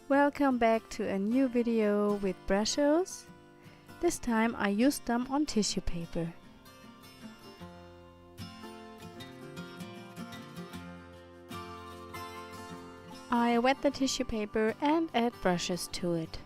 Welcome back to a new video with Brushos. This time I used them on tissue paper. I wet the tissue paper and add brushes to it.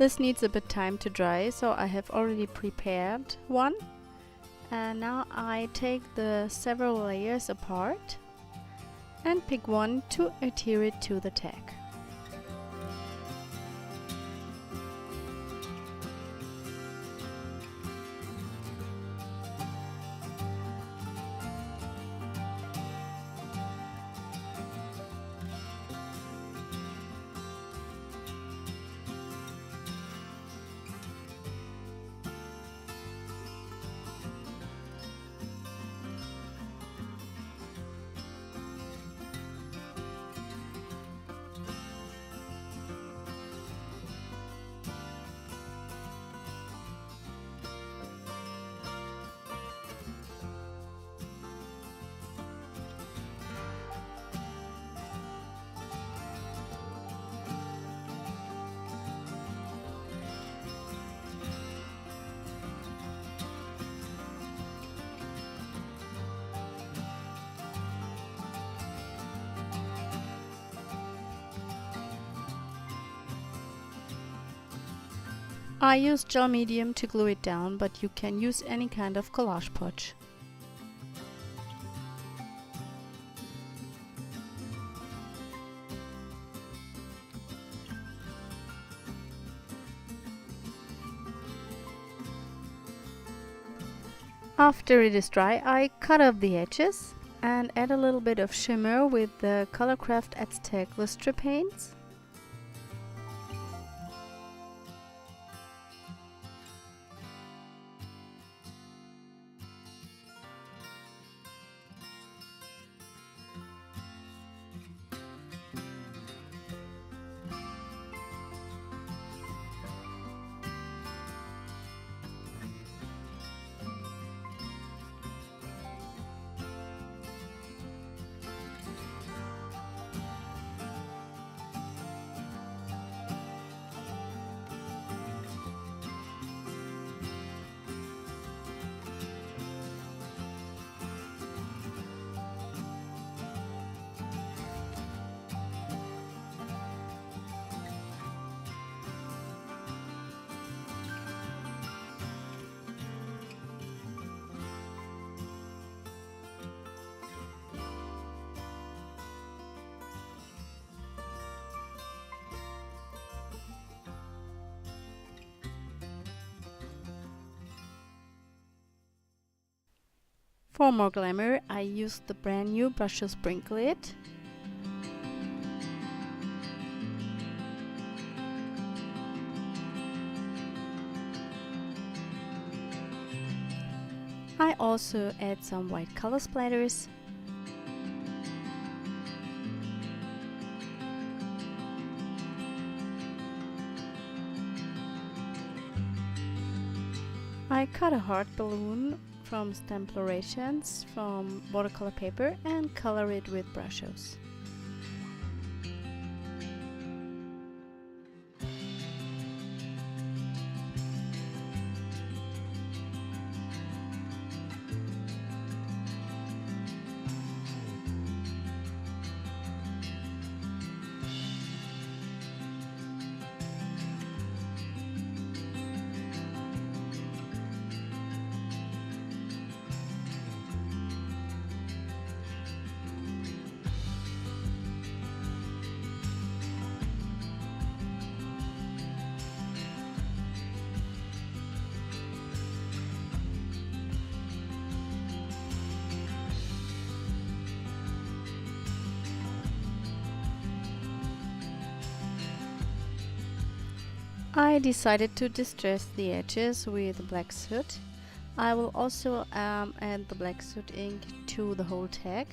This needs a bit time to dry, so I have already prepared one. And now I take the several layers apart and pick one to adhere it to the tag. I use gel medium to glue it down, but you can use any kind of collage pouch. After it is dry, I cut off the edges and add a little bit of shimmer with the Colourcraft Aztec Lustre paints. For more glamour, I used the brand new Brushos sprinkle it. I also add some white color splatters. I cut a heart balloon from Stamplorations from watercolor paper and color it with Brushos. I decided to distress the edges with black soot. I will also add the black soot ink to the whole tag.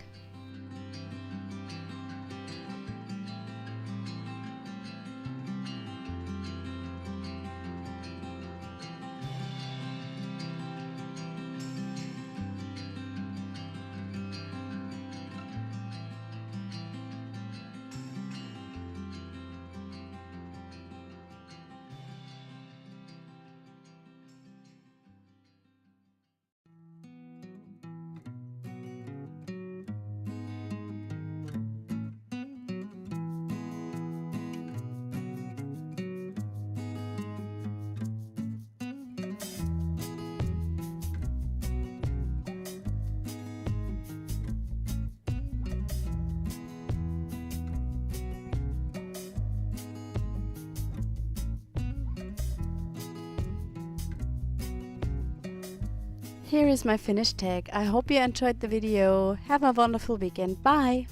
Here is my finished tag. I hope you enjoyed the video. Have a wonderful weekend. Bye!